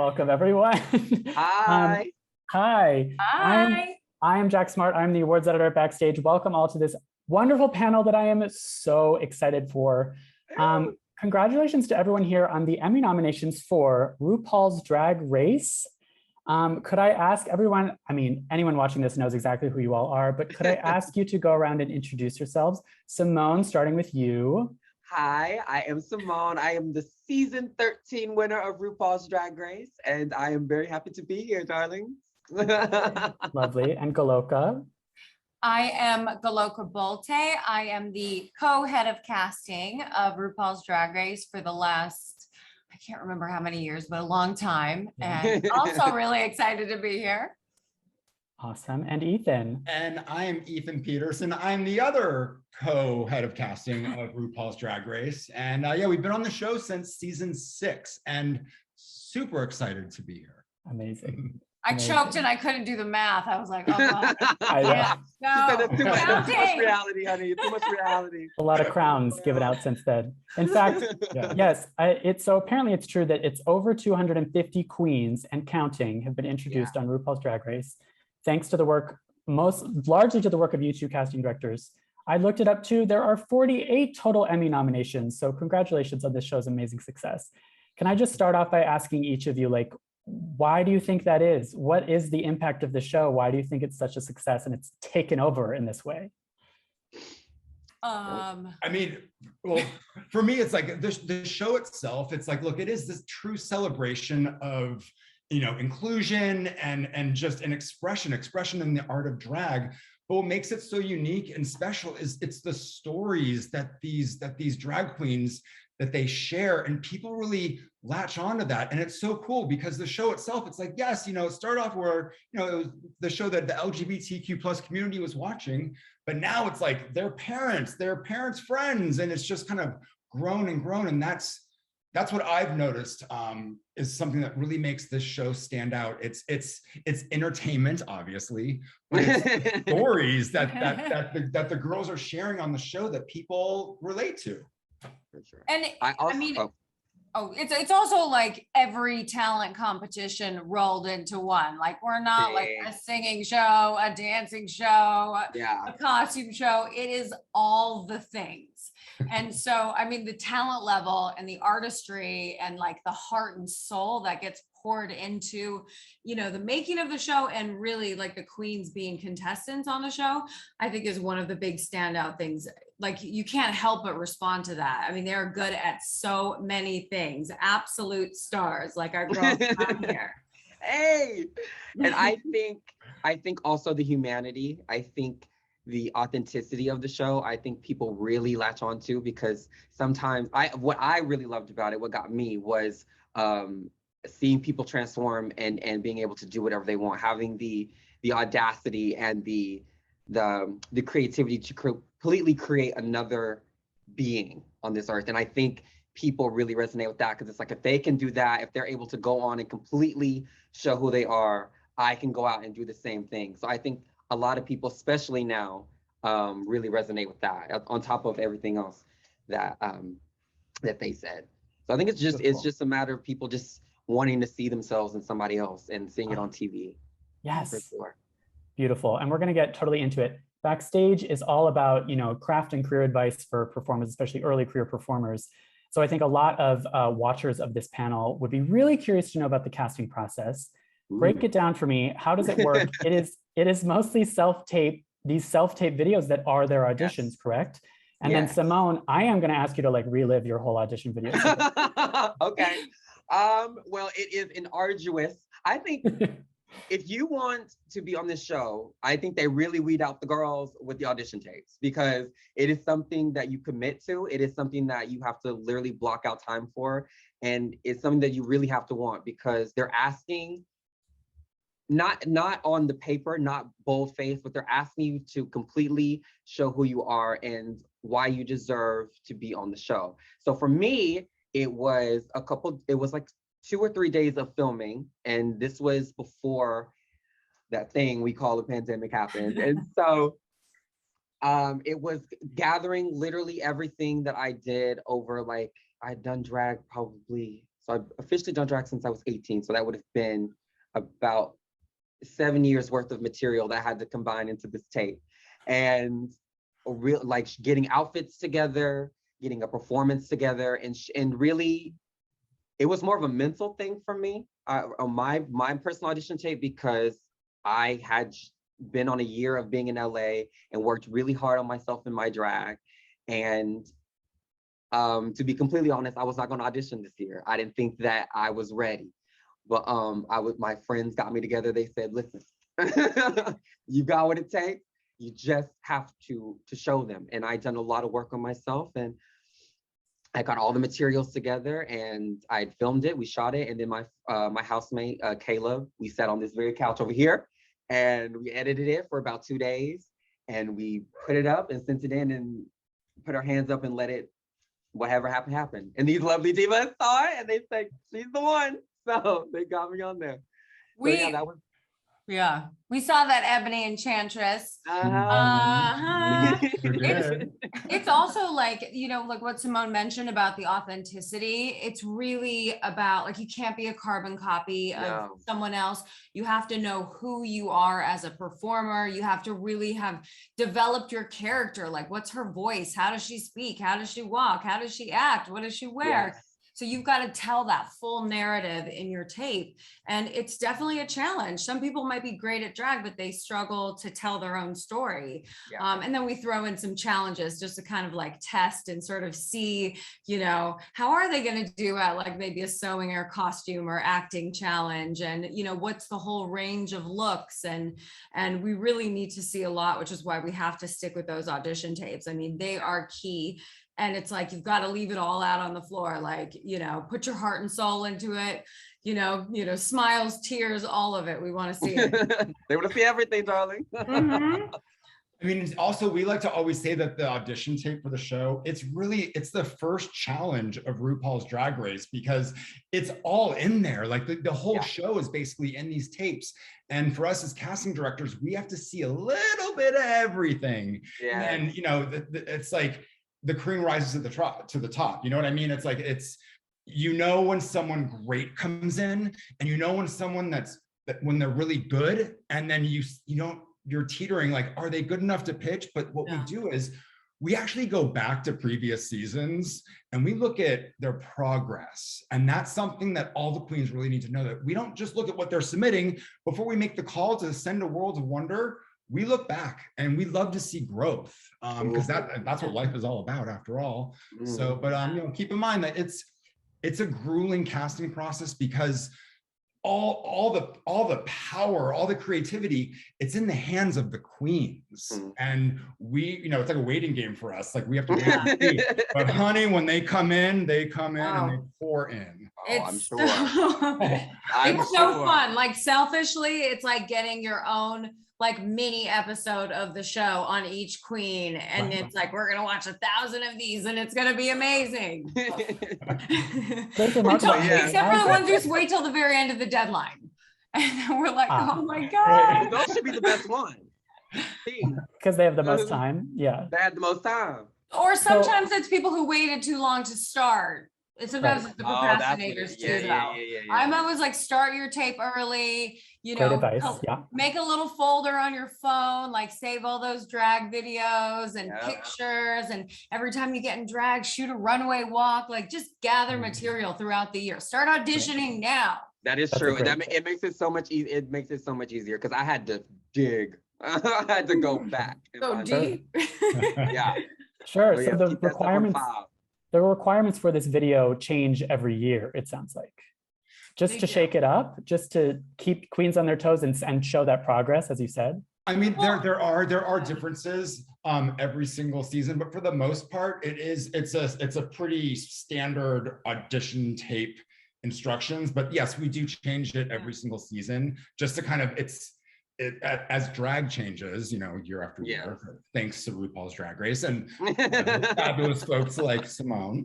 Welcome, everyone. Hi. Hi. Hi. I am Jack Smart. I'm the awards editor at Backstage. Welcome all to this wonderful panel that I am so excited for. Congratulations to everyone here on the Emmy nominations for RuPaul's Drag Race. Could I ask everyone, I mean, anyone watching this knows exactly who you all are, but could I ask you to go around and introduce yourselves? Symone, starting with you. Hi, I am Symone. I am the season 13 winner of RuPaul's Drag Race, and I am very happy to be here, darling. Lovely. And Goloka. I am Goloka Bolte. I am the co-head of casting of RuPaul's Drag Race for the last, I can't remember how many years, but a long time. And also really excited to be here. Awesome. And Ethan. And I am Ethan Petersen. I'm the other co-head of casting of RuPaul's Drag Race. And yeah, we've been on the show since season 6 and super excited to be here. Amazing. I choked and I couldn't do the math. I was like, oh, God. Too much reality, honey. Too much reality. A lot of crowns given out since then. In fact, yes, so apparently it's true that it's over 250 queens and counting have been introduced on RuPaul's Drag Race. Thanks to the work, largely to the work of you two casting directors. I looked it up too. There are 48 total Emmy nominations. So congratulations on this show's amazing success. Can I just start off by asking each of you, like, why do you think that is? What is the impact of the show? Why do you think it's such a success and it's taken over in this way? I mean, well, for me, it's like the show itself, it's like, look, it is this true celebration of, you know, inclusion and just an expression in the art of drag. But what makes it so unique and special is it's the stories that these drag queens that they share, and people really latch onto that. And it's so cool because the show itself, it's like, yes, you know, it started off where, you know, it was the show that the LGBTQ plus community was watching, but now it's like their parents' friends, and it's just kind of grown and grown. And that's what I've noticed is something that really makes this show stand out. It's entertainment, obviously, but it's stories that the girls are sharing on the show that people relate to. For sure. And it's also like every talent competition rolled into one. Like we're not like a singing show, a dancing show, a costume show. It is all the things. And so, I mean, the talent level and the artistry and like the heart and soul that gets poured into, you know, the making of the show, and really like the queens being contestants on the show, I think is one of the big standout things. Like you can't help but respond to that. I mean, they're good at so many things, absolute stars, like our girls down here. Hey, and I think also the humanity, I think the authenticity of the show, I think people really latch on to, because sometimes what I really loved about it, what got me was seeing people transform and being able to do whatever they want, having the audacity and the creativity to completely create another being on this earth. And I think people really resonate with that, because it's like, if they can do that, if they're able to go on and completely show who they are, I can go out and do the same thing. So I think a lot of people, especially now, really resonate with that, on top of everything else that they said. So I think it's just a matter of people just wanting to see themselves in somebody else and seeing it on TV. Yes. For sure. Beautiful. And we're going to get totally into it. Backstage is all about, you know, craft and career advice for performers, especially early career performers. So I think a lot of watchers of this panel would be really curious to know about the casting process. Break it down for me. How does it work? It is mostly these self-tape videos that are their auditions, correct? And then Symone, I am going to ask you to like relive your whole audition video. Okay. Well, it is an arduous. I think if you want to be on this show, I think they really weed out the girls with the audition tapes, because it is something that you commit to. It is something that you have to literally block out time for. And it's something that you really have to want, because they're asking, not on the paper, not bold face, but they're asking you to completely show who you are and why you deserve to be on the show. So for me, it was like 2 or 3 days of filming, and this was before that thing we call a pandemic happened. And so it was gathering literally everything that I did over, like, I'd done drag probably So I've officially done drag since I was 18. So that would have been about 7 years worth of material that I had to combine into this tape. And like getting outfits together, getting a performance together, and really, it was more of a mental thing for me on my personal audition tape, because I had been on a year of being in LA and worked really hard on myself in my drag. And to be completely honest, I was not going to audition this year. I didn't think that I was ready. But my friends got me together. They said, listen, you got what it takes. You just have to show them. And I'd done a lot of work on myself, and I got all the materials together, and I filmed it. We shot it. And then my housemate, Caleb, we sat on this very couch over here, and we edited it for about 2 days. And we put it up and sent it in and put our hands up and let it, whatever happened, happen. And these lovely divas saw it, and they said, she's the one. So they got me on there. We saw that Ebony Enchantress. It's also like, you know, like what Symone mentioned about the authenticity. It's really about, like, you can't be a carbon copy of someone else. You have to know who you are as a performer. You have to really have developed your character. Like, what's her voice? How does she speak? How does she walk? How does she act? What does she wear? Yes. So you've got to tell that full narrative in your tape. And it's definitely a challenge. Some people might be great at drag, but they struggle to tell their own story. Yeah. And then we throw in some challenges just to kind of like test and sort of see, you know, how are they going to do at like maybe a sewing or costume or acting challenge? And, you know, what's the whole range of looks? And we really need to see a lot, which is why we have to stick with those audition tapes. I mean, they are key. And it's like, you've got to leave it all out on the floor. Like, you know, put your heart and soul into it, you know, smiles, tears, all of it. We want to see it. They want to see everything, darling. Mm-hmm. I mean, also, we like to always say that the audition tape for the show, it's the first challenge of RuPaul's Drag Race, because it's all in there. Like the whole show is basically in these tapes. And for us as casting directors, we have to see a little bit of everything. Yeah. And, you know, it's like, the cream rises to the top. You know what I mean? It's like, you know, when someone great comes in, and you know when someone when they're really good, and then you're teetering, like, are they good enough to pitch? But what we do is we actually go back to previous seasons and we look at their progress. And that's something that all the queens really need to know, that we don't just look at what they're submitting before we make the call to send a World of Wonder. We look back and we love to see growth, because that's what life is all about, after all. So, but you know, keep in mind that it's a grueling casting process, because all the power, all the creativity, it's in the hands of the queens. And we, you know, it's like a waiting game for us. Like, we have to wait and see. But honey, when they come in and they pour in. I'm sure. It's so fun. Like, selfishly, it's like getting your own like mini episode of the show on each queen, and it's like, we're gonna watch 1,000 of these and it's gonna be amazing. Except for the ones who wait till the very end of the deadline, and then we're like, oh my god, those should be the best ones, because they have the most time. They have the most time. Or sometimes it's people who waited too long to start. And sometimes it's the procrastinators too, though. I'm always like, start your tape early, you know, great advice. Make a little folder on your phone, like save all those drag videos and pictures. And every time you get in drag, shoot a runway walk, like just gather material throughout the year. Start auditioning now. That is true. It makes it so much easier. It makes it so much easier, because I had to dig. I had to go back. Go deep. Sure. So the requirements for this video change every year, it sounds like. Just to shake it up, just to keep queens on their toes and show that progress, as you said. I mean, there are differences every single season, but for the most part, it's a pretty standard audition tape instructions. But yes, we do change it every single season, just to kind of as drag changes, you know, year after year, thanks to RuPaul's Drag Race and fabulous folks like Symone.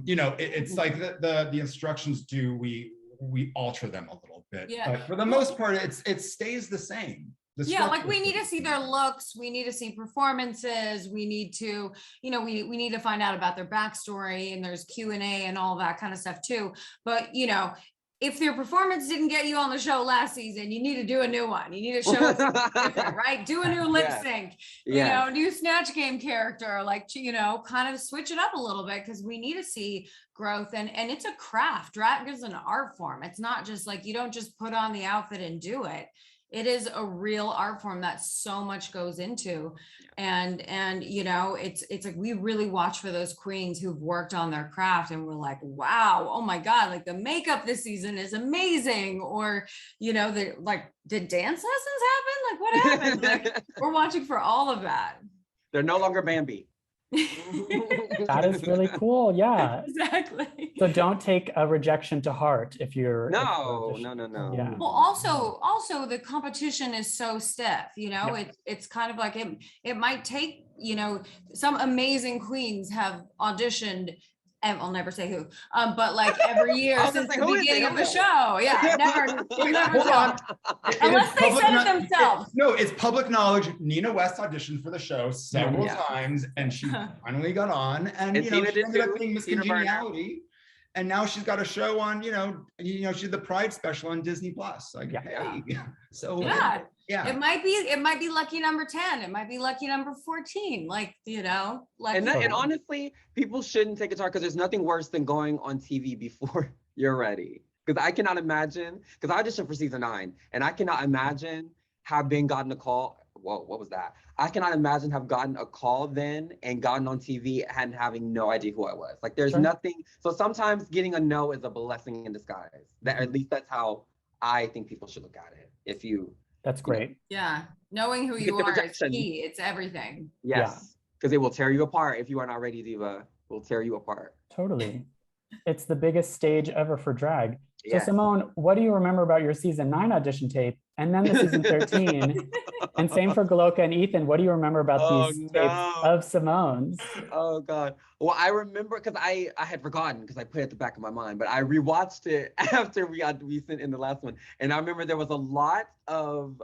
You know, it's like the instructions we alter them a little bit, but for the most part, it stays the same. Yeah, like we need to see their looks, we need to see performances, we need to, you know, we need to find out about their backstory, and there's Q&A and all that kind of stuff too. But, you know, if their performance didn't get you on the show last season, you need to do a new one. You need to show us different, right? Do a new lip sync, you know, new Snatch Game character, like, you know, kind of switch it up a little bit, because we need to see growth. And it's a craft. Drag is an art form. It's not just like, you don't just put on the outfit and do it. It is a real art form that so much goes into. And you know, it's like we really watch for those queens who've worked on their craft, and we're like, wow, oh my God, like the makeup this season is amazing. Or, you know, like, did dance lessons happen? Like, what happened? Like, we're watching for all of that. They're no longer Bambi. That is really cool. Yeah, exactly. So don't take a rejection to heart if you're no. Yeah. Well, also the competition is so stiff, you know. It's kind of like it might take, you know, some amazing queens have auditioned, and I'll never say who, but like every year since the beginning of the show. Yeah, we'll never talk unless they said it themselves. No, it's public knowledge. Nina West auditioned for the show several times, and she finally got on. And you know, she ended up being Miss Congeniality, and now she's got a show on. You know, she's the Pride special on Disney Plus. Like, hey, so it might be lucky number 10. It might be lucky number 14. Like, you know, like. And honestly, people shouldn't take it to heart, because there's nothing worse than going on TV before you're ready. Because I cannot imagine, because I auditioned for season 9, and I cannot imagine having gotten a call. Whoa, what was that? I cannot imagine have gotten a call then and gotten on TV and having no idea who I was. Like, there's nothing. So sometimes getting a no is a blessing in disguise. That, at least that's how I think people should look at it. That's great. Yeah, knowing who you are is key. It's everything. Yes, because it will tear you apart if you are not ready, Diva. It will tear you apart. Totally. It's the biggest stage ever for drag. So Symone, what do you remember about your season 9 audition tape, and then the season 13? And same for Goloka and Ethan. What do you remember about these tapes of Symone's? Oh God. Well, I remember, because I had forgotten, because I put it at the back of my mind, but I rewatched it after we sent in the last one. And I remember there was a lot of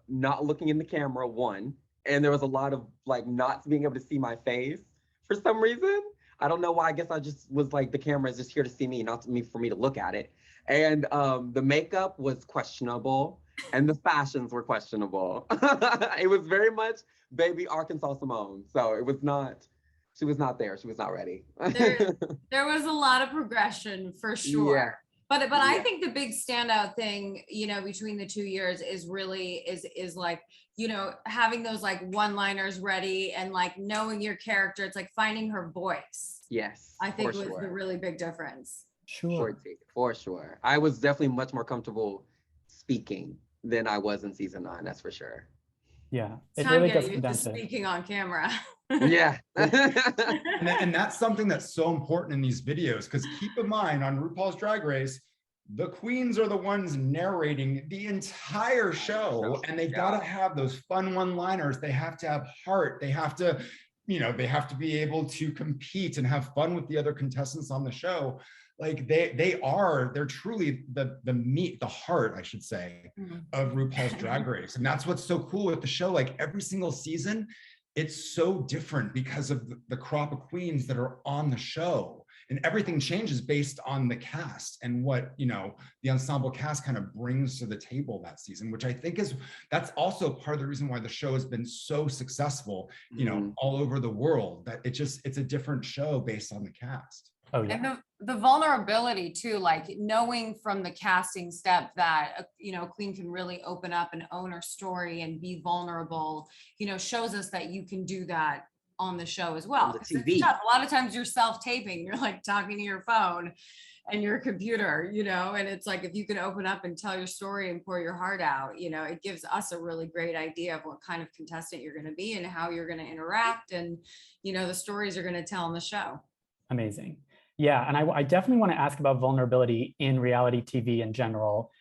not looking in the camera, one, and there was a lot of like not being able to see my face for some reason. I don't know why. I guess I just was like, the camera is just here to see me, not for me to look at it. And the makeup was questionable, and the fashions were questionable. It was very much baby Arkansas Symone. So it was not, she was not there. She was not ready. There was a lot of progression for sure. Yeah. But I think the big standout thing, you know, between the 2 years is really is like, you know, having those like one-liners ready and like knowing your character. It's like finding her voice. Yes. I think was the really big difference. For sure. I was definitely much more comfortable speaking than I was in season 9. That's for sure. Yeah, it really does come down to speaking on camera. Yeah. and that's something that's so important in these videos, because keep in mind, on RuPaul's Drag Race, the queens are the ones narrating the entire show, and they gotta have those fun one-liners. They have to have heart. They have to, you know, they have to be able to compete and have fun with the other contestants on the show. Like they're truly the meat, the heart, I should say, of RuPaul's Drag Race. And that's what's so cool with the show. Like every single season, it's so different because of the crop of queens that are on the show. And everything changes based on the cast and what, you know, the ensemble cast kind of brings to the table that season, which I think that's also part of the reason why the show has been so successful, you know, all over the world, that it's a different show based on the cast. Oh, yeah. And the vulnerability too, like knowing from the casting step that, you know, queen can really open up and own her story and be vulnerable, you know, shows us that you can do that on the show as well. It's tough. A lot of times you're self-taping, you're like talking to your phone and your computer, you know, and it's like, if you can open up and tell your story and pour your heart out, you know, it gives us a really great idea of what kind of contestant you're going to be and how you're going to interact and, you know, the stories you're going to tell on the show. Amazing. Yeah, and I definitely want to ask about vulnerability in reality TV in general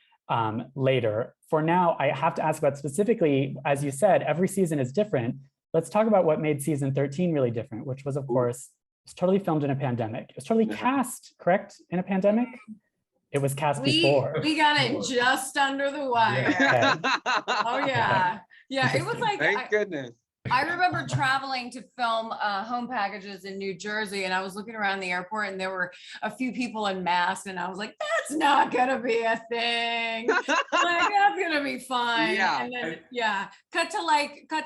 later. For now, I have to ask about specifically, as you said, every season is different. Let's talk about what made season 13 really different, which was, of course, it's totally filmed in a pandemic. It was totally cast, correct, in a pandemic? It was cast We before. got it just under the wire. Yeah. Oh yeah. Yeah, it was like Thank goodness. I remember traveling to film home packages in New Jersey, and I was looking around the airport and there were a few people in masks, and I was like, that's not gonna be a thing. Like, that's gonna be fine. Yeah. And then cut to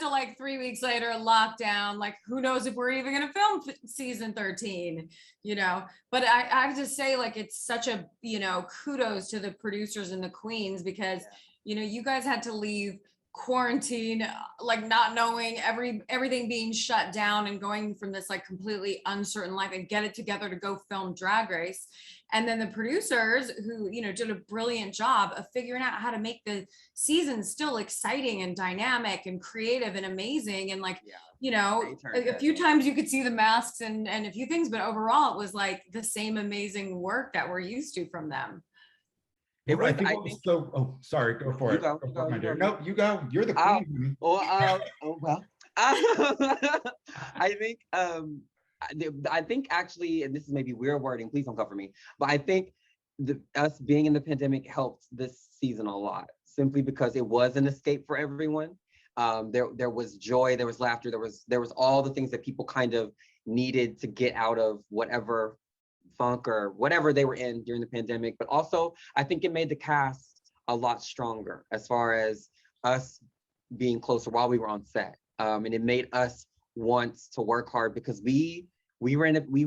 like 3 weeks later, lockdown. Like, who knows if we're even gonna film season 13, you know? But I have to say, like, it's such a, you know, kudos to the producers and the queens, because you know, you guys had to leave quarantine, like not knowing everything being shut down and going from this like completely uncertain life and get it together to go film Drag Race. And then the producers who, you know, did a brilliant job of figuring out how to make the season still exciting and dynamic and creative and amazing. And like, you know, a few times you could see the masks and a few things, but overall it was like the same amazing work that we're used to from them. I think so. Oh, sorry. Go for it. My dear. No, you go. You're the queen. I think actually, and this is maybe weird wording, please don't cover me, but I think us being in the pandemic helped this season a lot, simply because it was an escape for everyone. There was joy, there was laughter, there was all the things that people kind of needed to get out of whatever funk or whatever they were in during the pandemic. But also, I think it made the cast a lot stronger as far as us being closer while we were on set. And it made us want to work hard, because we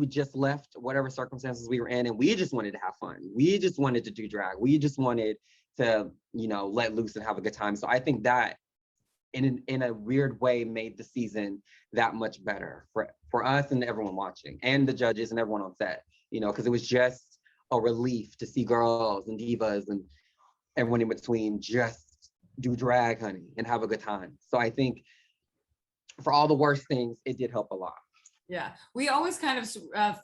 just left whatever circumstances we were in, and we just wanted to have fun. We just wanted to do drag. We just wanted to, you know, let loose and have a good time. So I think that in a weird way made the season that much better for us and everyone watching, and the judges and everyone on set, you know, because it was just a relief to see girls and divas and everyone in between just do drag, honey, and have a good time. So I think for all the worst things, it did help a lot. Yeah, we always kind of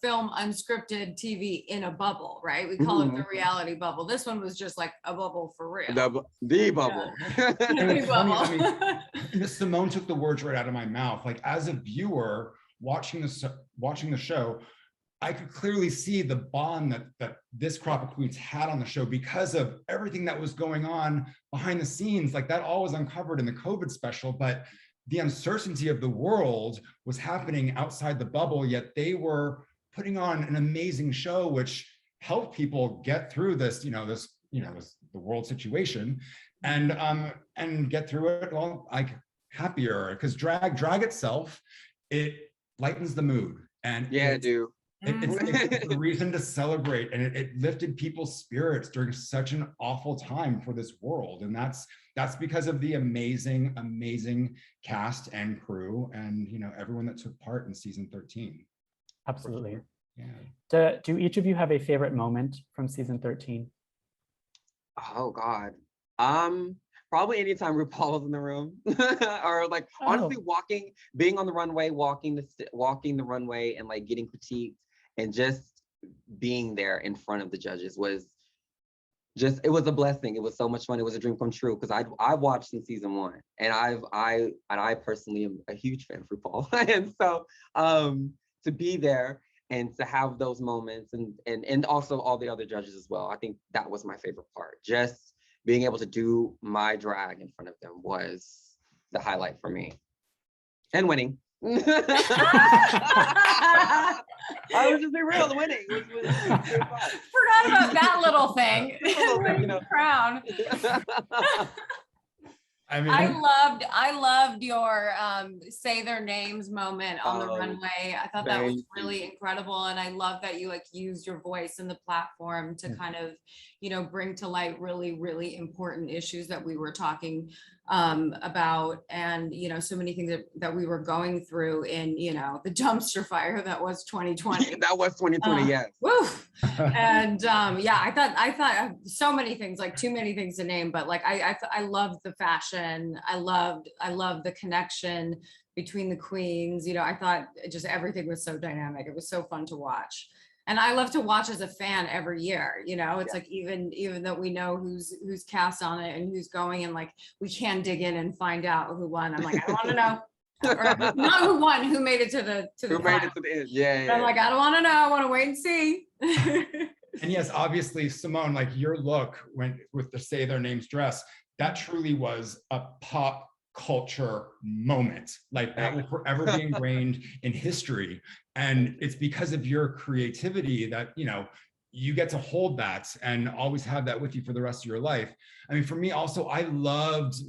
film unscripted TV in a bubble, right? We call it the reality bubble. This one was just like a bubble for real. The bubble. Yeah. The bubble. I mean, Symone took the words right out of my mouth. Like, as a viewer watching the show, I could clearly see the bond that this crop of queens had on the show because of everything that was going on behind the scenes. Like, that all was uncovered in the COVID special, but the uncertainty of the world was happening outside the bubble, yet they were putting on an amazing show, which helped people get through the world situation, and get through it all like happier. Because drag itself, it lightens the mood, and it's a reason to celebrate, and it lifted people's spirits during such an awful time for this world. And that's because of the amazing cast and crew, and, you know, everyone that took part in season 13. Absolutely. Yeah. Do each of you have a favorite moment from season 13? Oh God. Probably anytime RuPaul was in the room, or like honestly being on the runway, walking the runway, and like getting critiqued, and just being there in front of the judges it was a blessing. It was so much fun. It was a dream come true, because I watched in season 1, and I personally am a huge fan of RuPaul, and so to be there and to have those moments, and also all the other judges as well. I think that was my favorite part. Just being able to do my drag in front of them was the highlight for me, and winning. I was just being real. The winning was forgot about that little thing. You know. Crown. I mean, I loved your say their names moment on the runway. I thought that was really incredible, and I love that you like used your voice and the platform to kind of, you know, bring to light really, really important issues that we were talking about, and, you know, so many things that we were going through in, you know, the dumpster fire that was 2020. That was 2020, yes. Woo. And I thought so many things, like too many things to name, but like I loved the fashion. I loved the connection between the queens. You know, I thought just everything was so dynamic. It was so fun to watch. And I love to watch as a fan every year, you know, it's like, even though we know who's cast on it and who's going, and like, we can dig in and find out who won. I'm like, I don't want to know. Or not who won, who made it to the made it to the end. Yeah. I'm like, I don't want to know. I want to wait and see. And yes, obviously, Symone, like your look with the Say Their Names dress, that truly was a pop culture moment. Like that will forever be ingrained in history. And it's because of your creativity that, you get to hold that and always have that with you for the rest of your life. I mean, for me also, I loved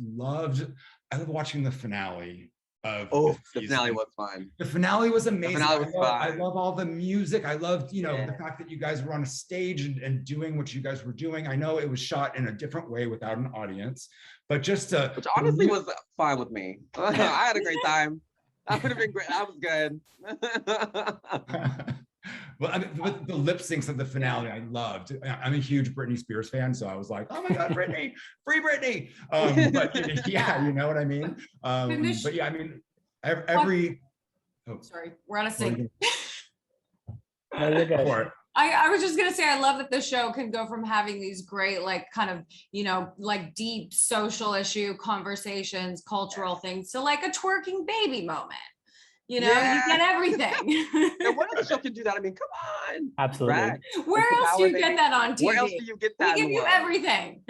watching the finale of the finale was fun. The finale was amazing. The finale was fun. I love all the music. I loved, the fact that you guys were on a stage and doing what you guys were doing. I know it was shot in a different way without an audience, but which honestly was fine with me. I had a great time. That would have been great. That was good. Well, I mean, the lip syncs of the finale, I loved. I'm a huge Britney Spears fan, so I was like, "Oh my God, Britney, free Britney!" But yeah, you know what I mean. But yeah, I mean, every. Sorry, we're on a sync. No, you're good. I was just gonna say, I love that the show can go from having these great, like kind of, like deep social issue conversations, cultural things, to like a twerking baby moment. You get everything. And what other show can do that? I mean, come on. Absolutely. Right. Where else do you get that on TV? Where else do you get that? We give you everything.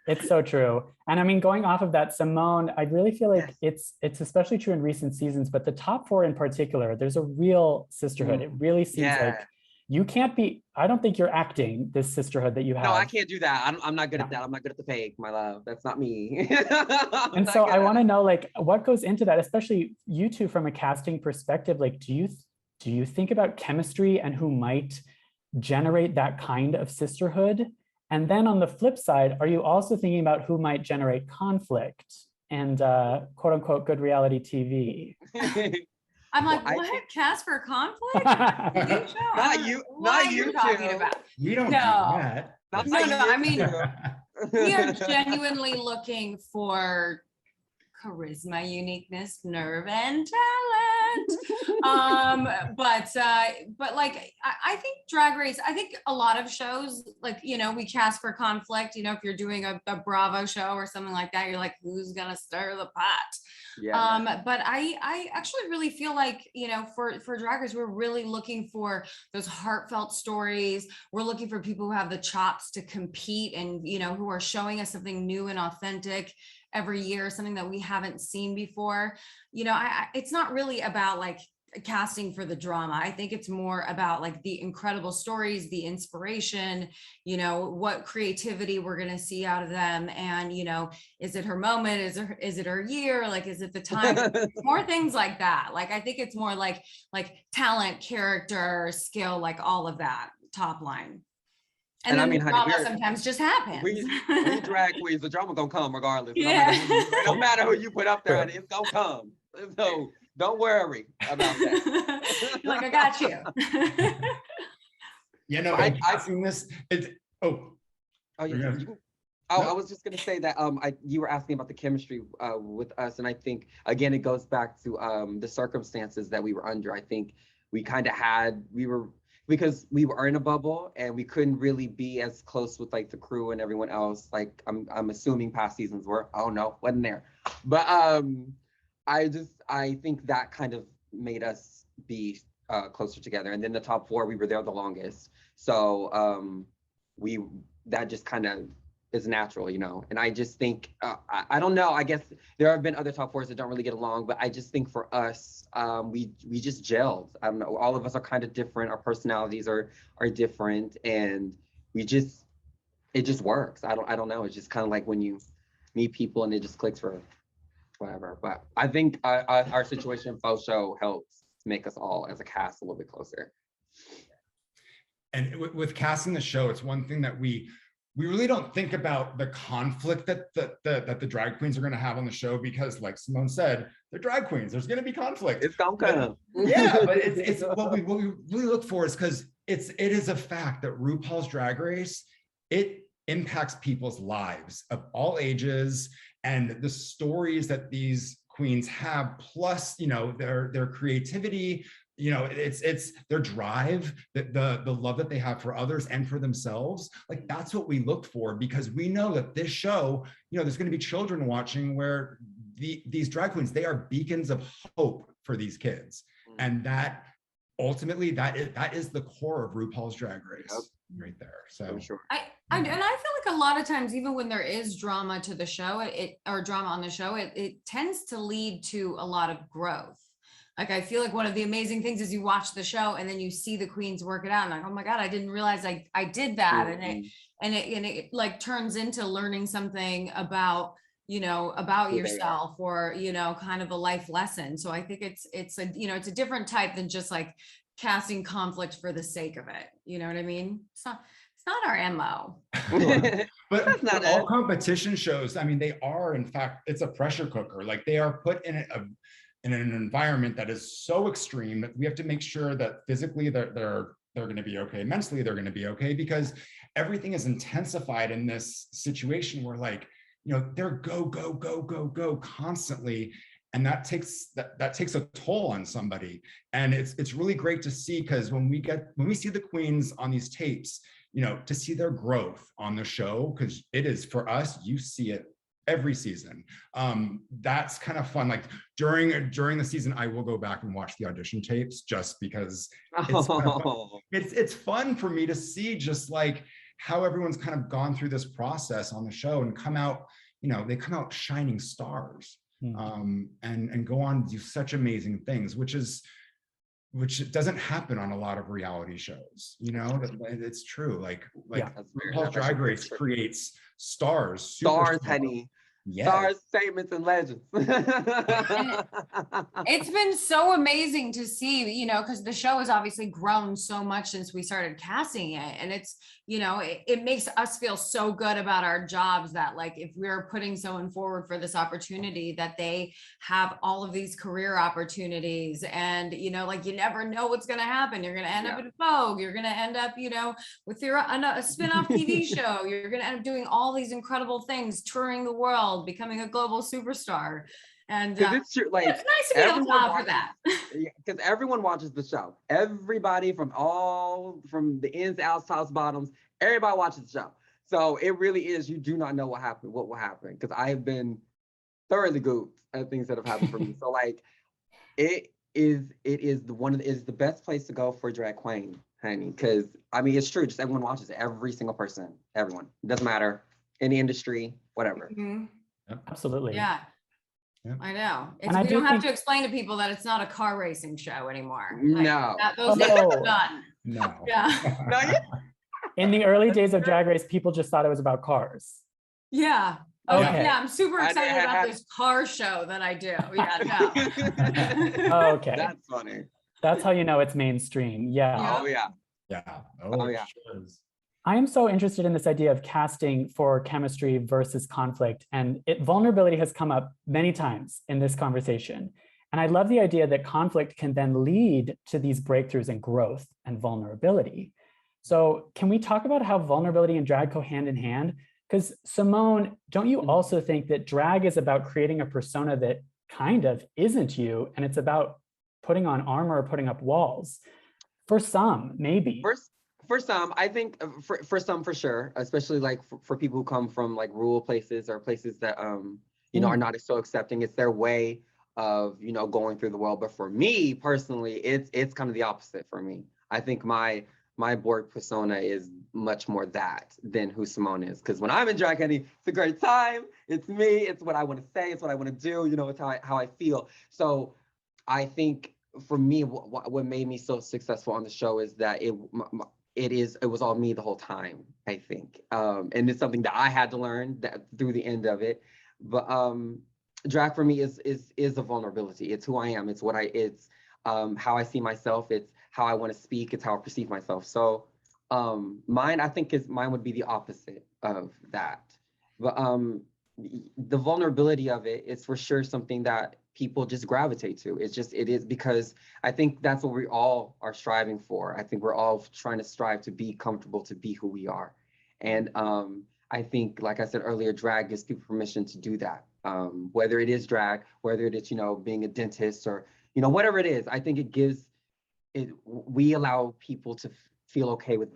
It's so true. And I mean, going off of that, Symone, I really feel like it's especially true in recent seasons, but the top 4 in particular, there's a real sisterhood. It really seems like you can't be, I don't think you're acting this sisterhood that you have. No, I can't do that. I'm not good at that. I'm not good at the fake, my love. That's not me. And so I want to know, like, what goes into that, especially you two from a casting perspective. Like, do you think about chemistry and who might generate that kind of sisterhood? And then on the flip side, are you also thinking about who might generate conflict and quote unquote good reality TV? I'm like, what? Cast for conflict? Not you. Not you talking about. We don't do that. No. I mean, we are genuinely looking for charisma, uniqueness, nerve, and talent. But like, I think Drag Race, I think a lot of shows, like, we cast for conflict. If you're doing a Bravo show or something like that, you're like, who's gonna stir the pot? Yeah. But I actually really feel like, for Drag Race, we're really looking for those heartfelt stories. We're looking for people who have the chops to compete and, who are showing us something new and authentic every year, something that we haven't seen before. It's not really about like casting for the drama. I think it's more about like the incredible stories, the inspiration, what creativity we're going to see out of them. And, is it her moment? Is it her year? Like, is it the time? More things like that. Like, I think it's more like talent, character, skill, like all of that top line. And then I mean, the drama sometimes just happens. We drag queens, the drama gonna come regardless. Yeah. No matter who you put up there, it's gonna come. So don't worry about that. Like, I got you. I've seen this. I was just gonna say that you were asking about the chemistry with us, and I think again it goes back to the circumstances that we were under. I think we kind of because we were in a bubble and we couldn't really be as close with like the crew and everyone else. Like I'm assuming past seasons were. Oh no, wasn't there. But I think that kind of made us be closer together. And then the top 4, we were there the longest. So that just kind of is natural, and I just think, I don't know, I guess there have been other top 4s that don't really get along, but I just think for us, we just gelled. I don't know, all of us are kind of different. Our personalities are different, and it just works. I don't know. It's just kind of like when you meet people and it just clicks for whatever. But I think our situation in Faux Show helps make us all as a cast a little bit closer. And with casting the show, it's one thing that we really don't think about the conflict that the drag queens are going to have on the show, because like Symone said, they're drag queens. There's going to be conflict. It's gonna come. Yeah, but it's what we really look for is because it is a fact that RuPaul's Drag Race, it impacts people's lives of all ages, and the stories that these queens have, plus their creativity. It's their drive, the love that they have for others and for themselves. Like, that's what we look for, because we know that this show, there's going to be children watching where these drag queens, they are beacons of hope for these kids. And that ultimately that is the core of RuPaul's Drag Race right there. So For sure. And I feel like a lot of times, even when there is drama to the show, or drama on the show, it tends to lead to a lot of growth. Like, I feel like one of the amazing things is you watch the show and then you see the queens work it out, and like, oh my God, I didn't realize I did that. And it like turns into learning something about, about yourself, or, kind of a life lesson. So I think it's a, it's a different type than just like casting conflict for the sake of it. You know what I mean? It's not our MO. But all competition shows, I mean, they are, in fact, it's a pressure cooker. Like, they are put in an environment that is so extreme that we have to make sure that physically they're going to be okay, mentally they're going to be okay, because everything is intensified in this situation where, like, they're go constantly, and that takes a toll on somebody. And it's really great to see, because when we see the queens on these tapes, to see their growth on the show, because it is, for us, you see it every season. That's kind of fun. Like, during the season, I will go back and watch the audition tapes, just because it's kind of fun. It's fun for me to see just like how everyone's kind of gone through this process on the show and come out, they come out shining stars, and go on to do such amazing things, which doesn't happen on a lot of reality shows. It's true. Like RuPaul's Drag Race creates stars, honey. Yes. Stars, famous, and legends. It's been so amazing to see, because the show has obviously grown so much since we started casting it. And it's, it makes us feel so good about our jobs that, like, if we're putting someone forward for this opportunity, that they have all of these career opportunities. And, like, you never know what's going to happen. You're going to end up in Vogue. You're going to end up, with a spin-off TV show. You're going to end up doing all these incredible things, touring the world, becoming a global superstar. And it's true. Like, it's nice to be on top of that. Because everyone watches the show. Everybody from the ins, outs, tops, bottoms, everybody watches the show. So it really is, you do not know what will happen. Because I have been thoroughly gooped at things that have happened for me. So, like, it is the best place to go for drag queen, honey. Because I mean, it's true. Just everyone watches it. Every single person, everyone. It doesn't matter. Any industry, whatever. Mm-hmm. Absolutely. Yeah. I know. We don't have to explain to people that it's not a car racing show anymore. No. Those days are done. No. Yeah. In the early days of Drag Race, people just thought it was about cars. Yeah. Okay. Yeah, I'm super excited about this car show that I do. Yeah, no. Okay. That's funny. That's how you know it's mainstream. Yeah. Oh, yeah. Yeah. Oh, yeah. Sure. I am so interested in this idea of casting for chemistry versus conflict, and vulnerability has come up many times in this conversation. And I love the idea that conflict can then lead to these breakthroughs in growth and vulnerability. So can we talk about how vulnerability and drag go hand in hand? Because Symone, don't you also think that drag is about creating a persona that kind of isn't you, and it's about putting on armor or putting up walls? For some, maybe. For some, I think for some, for sure, especially like for people who come from like rural places or places that, are not so accepting, it's their way of, going through the world. But for me personally, it's kind of the opposite for me. I think my board persona is much more that than who Symone is. Because when I'm in drag, it's a great time. It's me. It's what I want to say. It's what I want to do. It's how I feel. So I think for me, what made me so successful on the show is that it was all me the whole time, I think. And it's something that I had to learn that through the end of it. But drag for me is a vulnerability. It's who I am. It's how I see myself. It's how I want to speak. It's how I perceive myself. So mine would be the opposite of that. But the vulnerability of it is for sure something that people just gravitate to. It is because I think that's what we all are striving for. I think we're all trying to strive to be comfortable, to be who we are. And I think, like I said earlier, drag gives people permission to do that. Whether it is drag, whether it is, being a dentist or, whatever it is, I think we allow people to feel okay with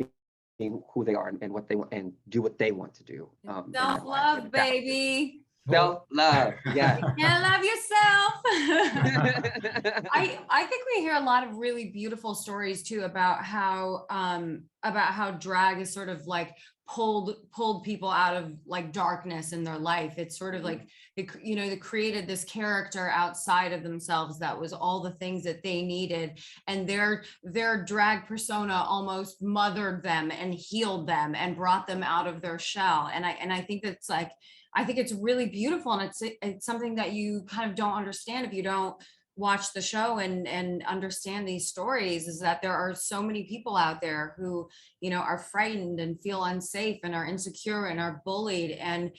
being who they are and what they want and do what they want to do. Self-love, baby. Self-love, yeah. You love yourself. I think we hear a lot of really beautiful stories too about how drag is sort of like pulled people out of like darkness in their life. It's sort of like they created this character outside of themselves that was all the things that they needed, and their drag persona almost mothered them and healed them and brought them out of their shell. And I think that's like, I think it's really beautiful, and it's something that you kind of don't understand if you don't watch the show and understand these stories, is that there are so many people out there who, are frightened and feel unsafe and are insecure and are bullied, and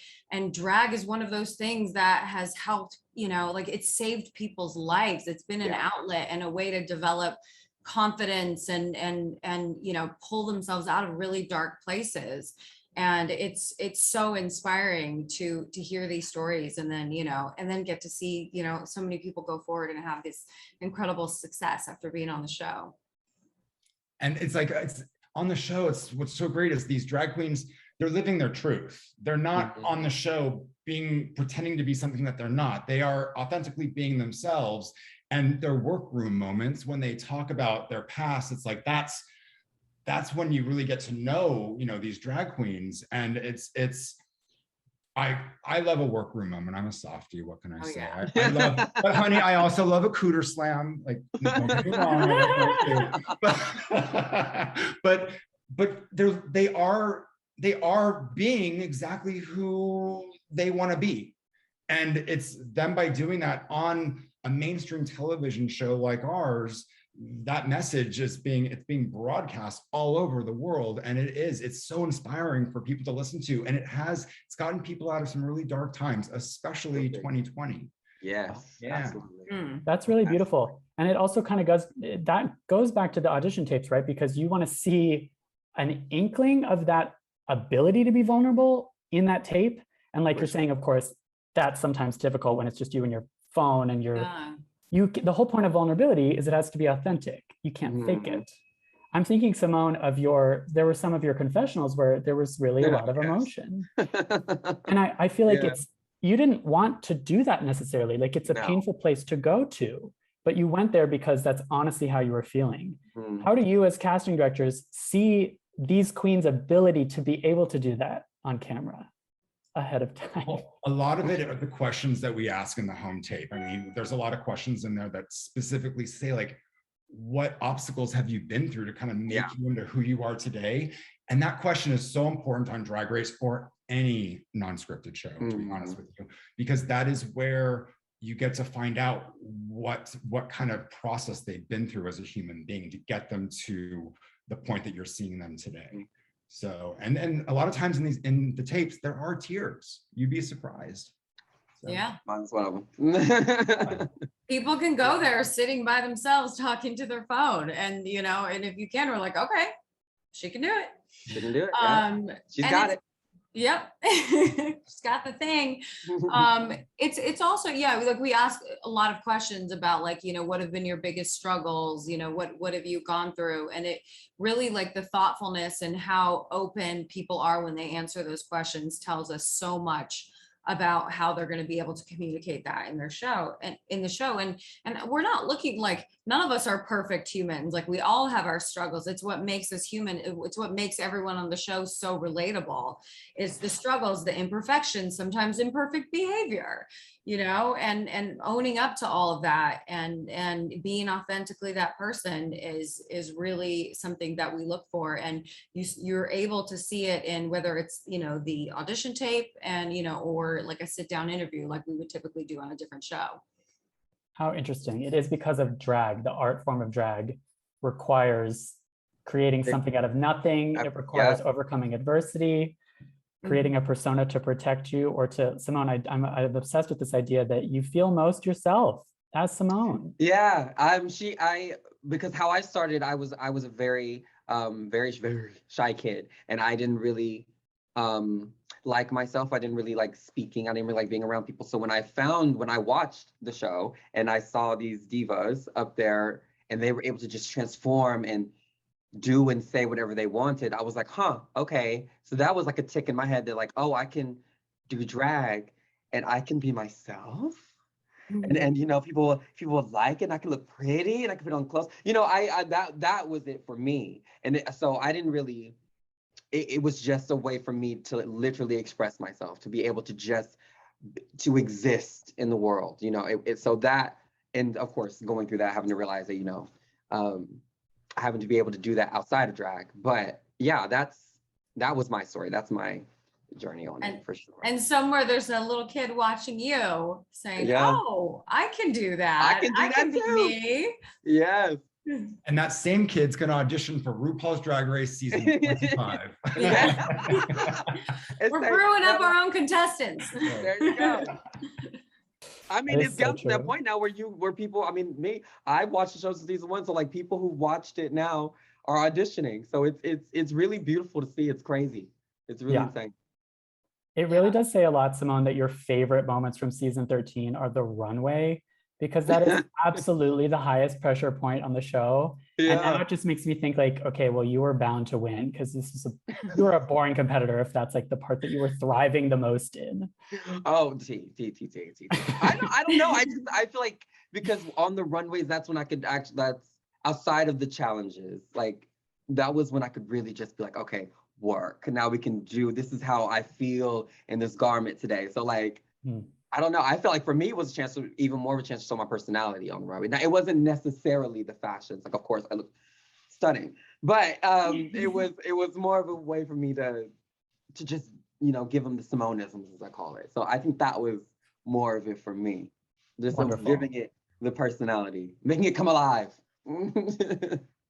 drag is one of those things that has helped, like it's saved people's lives. It's been an outlet and a way to develop confidence and pull themselves out of really dark places. And it's so inspiring to hear these stories, and then get to see so many people go forward and have this incredible success after being on the show. And it's like, it's on the show, it's what's so great is these drag queens, they're living their truth. They're not on the show pretending to be something that they're not. They are authentically being themselves. And their workroom moments, when they talk about their past, it's like that's when you really get to know, these drag queens. And I love a workroom moment. I'm a softie. What can I say? Yeah. I love, but honey, I also love a cooter slam. Like, don't get me wrong, but they are being exactly who they want to be. And it's them by doing that on a mainstream television show like ours. That message is being broadcast all over the world, and it's so inspiring for people to listen to, and it's gotten people out of some really dark times, especially 2020. Yes, absolutely. That's really beautiful. And it also kind of goes back to the audition tapes, right? Because you want to see an inkling of that ability to be vulnerable in that tape. And like you're saying, of course, that's sometimes difficult when it's just you and your phone and the whole point of vulnerability is it has to be authentic. You can't fake it. I'm thinking, Symone, there were some of your confessionals where there was really a lot of emotion. And I feel like you didn't want to do that necessarily. Like it's a painful place to go to, but you went there because that's honestly how you were feeling. How do you as casting directors see these queens' ability to be able to do that on camera ahead of time? Well, a lot of it are the questions that we ask in the home tape. I mean, there's a lot of questions in there that specifically say, like, what obstacles have you been through to kind of make you into who you are today? And that question is so important on Drag Race or any non-scripted show, to be honest with you, because that is where you get to find out what kind of process they've been through as a human being to get them to the point that you're seeing them today. So, and a lot of times in the tapes, there are tears. You'd be surprised. So. Yeah. Mine's one of them. People can go there sitting by themselves talking to their phone, and and if you can, we're like, okay, she can do it. She can do it. She's got it. Yep. She's got the thing. It's also, like we ask a lot of questions about like, what have been your biggest struggles? What have you gone through? And it really, like, the thoughtfulness and how open people are when they answer those questions tells us so much about how they're going to be able to communicate that in their show and in the show. And we're not looking like, none of us are perfect humans. Like, we all have our struggles. It's what makes us human. It's what makes everyone on the show so relatable, is the struggles, the imperfections, sometimes imperfect behavior, and owning up to all of that and being authentically that person is really something that we look for. And you're able to see it in whether it's, the audition tape and, or like a sit down interview, like we would typically do on a different show. How interesting. It is because of drag. The art form of drag requires creating something out of nothing. It requires overcoming adversity, creating a persona to protect you, or to, Symone, I'm obsessed with this idea that you feel most yourself as Symone. Yeah, because how I started, I was a very, very, very shy kid, and I didn't really like myself. I didn't really like speaking. I didn't really like being around people. So when I watched the show and I saw these divas up there and they were able to just transform and do and say whatever they wanted, I was like, okay. So that was like a tick in my head that like, oh, I can do drag and I can be myself. And you know, people like it, and I can look pretty, and I can put on clothes. You know, that was it for me. And so I didn't really. It was just a way for me to literally express myself, to be able to just to exist in the world. You know, so that, and of course, going through that, having to realize that, you know, having to be able to do that outside of drag. But yeah, that was my story. That's my journey on it, for sure. And somewhere there's a little kid watching you saying, oh, I can do that. I can be me. Yes. And that same kid's gonna audition for RuPaul's Drag Race season 25. We're brewing up our own contestants. There you go. I mean, it's gotten to that point now where people, I mean, I watched the show since season 1, so like people who watched it now are auditioning. So it's really beautiful to see. It's crazy. It's really insane. It really does say a lot, Symone, that your favorite moments from season 13 are the runway, because that is absolutely the highest pressure point on the show. Yeah. And now it just makes me think like, okay, well, you were bound to win, because you were a boring competitor if that's like the part that you were thriving the most in. Oh, I don't know. I feel like, because on the runways, that's when I could actually, that's outside of the challenges. Like, that was when I could really just be like, okay, work. Now we can do, this is how I feel in this garment today. So like, I don't know. I felt like for me, it was a chance to, even more of a chance to show my personality on the runway. Now, it wasn't necessarily the fashions. Like, of course, I look stunning, but it was more of a way for me to just, you know, give them the Symonisms, as I call it. So I think that was more of it for me. Just giving it the personality, making it come alive.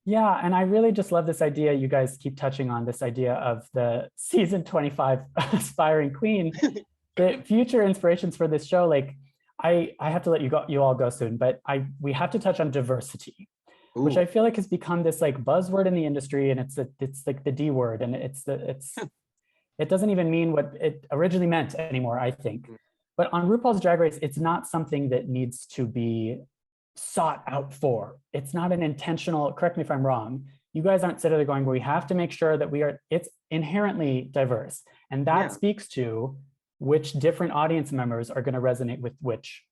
Yeah, and I really just love this idea you guys keep touching on, this idea of the season 25 aspiring queen. The future inspirations for this show, like I have to let you all go soon, but we have to touch on diversity, which I feel like has become this like buzzword in the industry, and it's like the D word, and it doesn't even mean what it originally meant anymore, I think. But on RuPaul's Drag Race, it's not something that needs to be sought out for. It's not an intentional, correct me if I'm wrong, you guys aren't sitting there going, we have to make sure that it's inherently diverse. And that speaks to which different audience members are going to resonate with which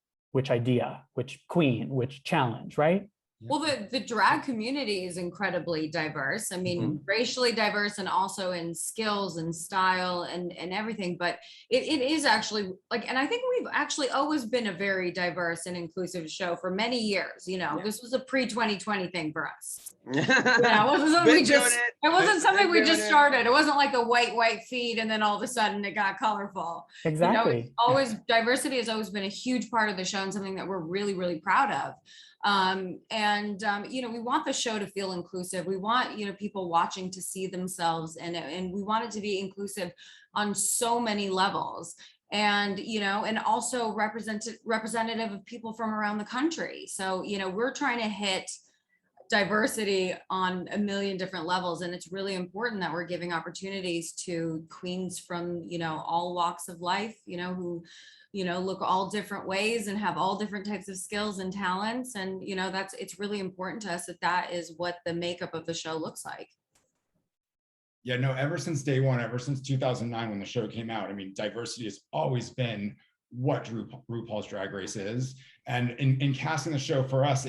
idea, which queen, which challenge, right? Well, the drag community is incredibly diverse. I mean, racially diverse, and also in skills and style and everything. But it is actually like, and I think we've actually always been a very diverse and inclusive show for many years. You know, this was a pre-2020 thing for us. You know, it wasn't something we just started. It wasn't like a white feed and then all of a sudden it got colorful. Exactly. You know, diversity has always been a huge part of the show, and something that we're really, really proud of. You know, we want the show to feel inclusive. We want, you know, people watching to see themselves, and we want it to be inclusive on so many levels, and, you know, and also representative of people from around the country. So, you know, we're trying to hit diversity on a million different levels, and it's really important that we're giving opportunities to queens from, you know, all walks of life, you know, who, you know, look all different ways and have all different types of skills and talents. And, you know, it's really important to us that is what the makeup of the show looks like. Yeah, no, ever since day one, ever since 2009, when the show came out, I mean, diversity has always been what RuPaul's Drag Race is. And in casting the show for us,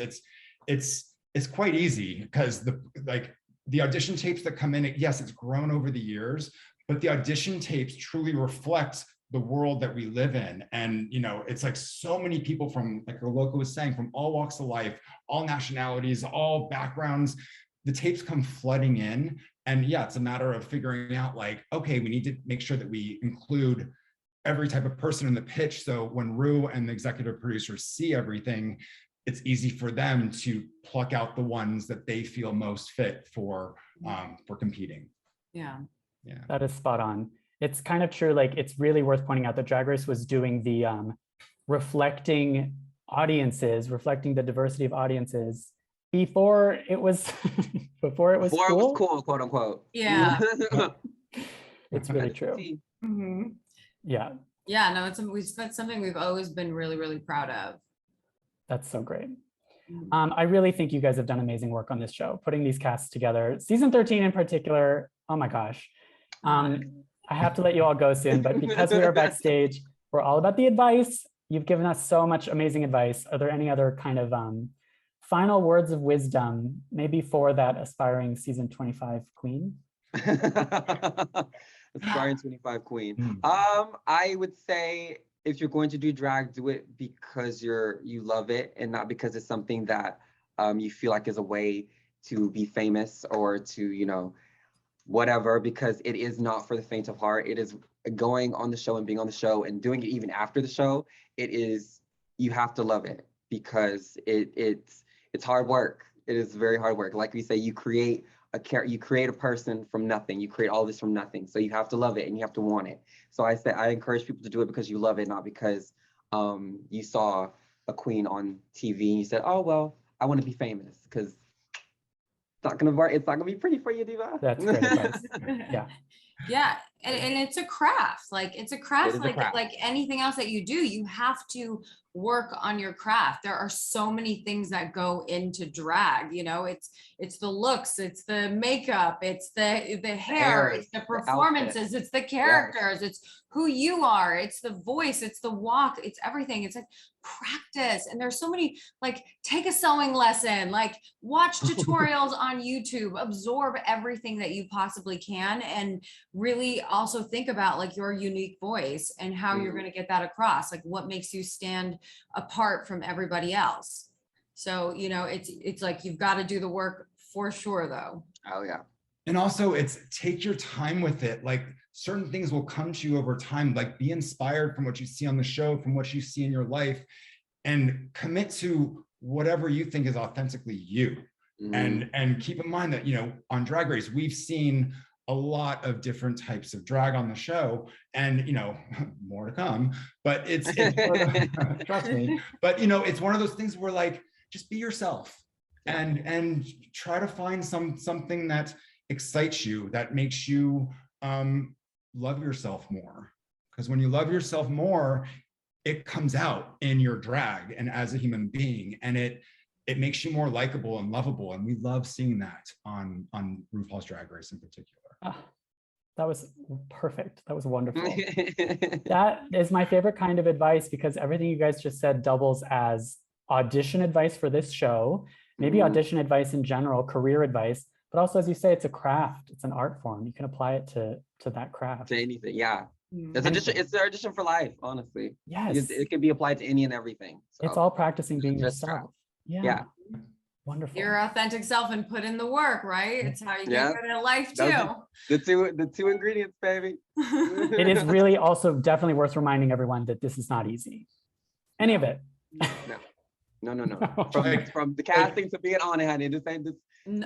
it's quite easy, because the audition tapes that come in, yes, it's grown over the years, but the audition tapes truly reflect the world that we live in. And, you know, it's like so many people from, like Goloka was saying, from all walks of life, all nationalities, all backgrounds. The tapes come flooding in. And yeah, it's a matter of figuring out like, okay, we need to make sure that we include every type of person in the pitch. So when Ru and the executive producers see everything, it's easy for them to pluck out the ones that they feel most fit for competing. Yeah. That is spot on. It's kind of true. Like, it's really worth pointing out that Drag Race was doing the reflecting the diversity of audiences before it was before it was cool, quote unquote. Yeah. It's really true. Yeah. No, it's something we've always been really, really proud of. That's so great. I really think you guys have done amazing work on this show, putting these casts together. Season 13 in particular, oh my gosh. I have to let you all go soon, but because we are backstage, We're all about the advice. You've given us so much amazing advice. Are there any other kind of final words of wisdom, maybe for that aspiring season 25 queen? Aspiring 25 queen. I would say if you're going to do drag, do it because you love it and not because it's something that you feel like is a way to be famous or to, whatever, because it is not for the faint of heart. It is going on the show and being on the show and doing it even after the show. You have to love it because it's hard work. It is very hard work. Like we say, you create a person from nothing. You create all this from nothing. So you have to love it and you have to want it. So I encourage people to do it because you love it, not because you saw a queen on TV and you said, oh, well, I want to be famous, because it's not gonna work. It's not gonna be pretty for you, Diva. That's great advice. Yeah. Yeah, and it's a craft. Like it's a craft, like anything else that you do. You have to work on your craft. There are so many things that go into drag. It's the looks, it's the makeup, it's the hair, it's the performances, it's the characters, it's who you are, it's the voice, it's the walk, it's everything. It's like practice. And there's so many, like, take a sewing lesson, like watch tutorials on YouTube, absorb everything that you possibly can, and really also think about like your unique voice and how you're going to get that across, like what makes you stand apart from everybody else. So it's like you've got to do the work for sure, though. Oh yeah. And also it's take your time with it. Like certain things will come to you over time. Like be inspired from what you see on the show, from what you see in your life, and commit to whatever you think is authentically you. And keep in mind that on Drag Race we've seen a lot of different types of drag on the show, and more to come, but it's trust me, but it's one of those things where like just be yourself and try to find something that excites you, that makes you love yourself more, because when you love yourself more, it comes out in your drag and as a human being, and it makes you more likable and lovable, and we love seeing that on RuPaul's Drag Race in particular. That was perfect. That was wonderful. That is my favorite kind of advice, because everything you guys just said doubles as audition advice for this show, maybe audition advice in general, career advice, but also, as you say, it's a craft, it's an art form. You can apply it to that craft. To anything, yeah. It's the audition for life, honestly. Yes. It can be applied to any and everything. So. It's all practicing being yourself. Yeah. Wonderful. Your authentic self and put in the work, right? It's how you get good at life too. The two ingredients, baby. It is really also definitely worth reminding everyone that this is not easy. Any of it. No. From the casting to being on it, honey.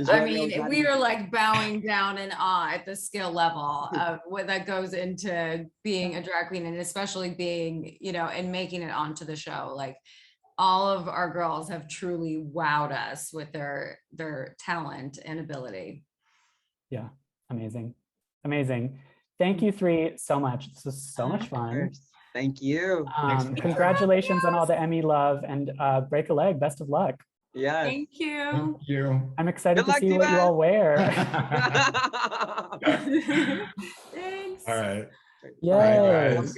I mean, we are like bowing down in awe at the skill level of what that goes into being a drag queen, and especially being, and making it onto the show. Like, all of our girls have truly wowed us with their talent and ability. Yeah, amazing. Thank you three so much. This was so much fun. Thank you. Congratulations on all the Emmy love, and break a leg. Best of luck. Yeah. Thank you. Thank you. I'm excited to see what you all wear. Thanks. All right. Yay. Bye, guys.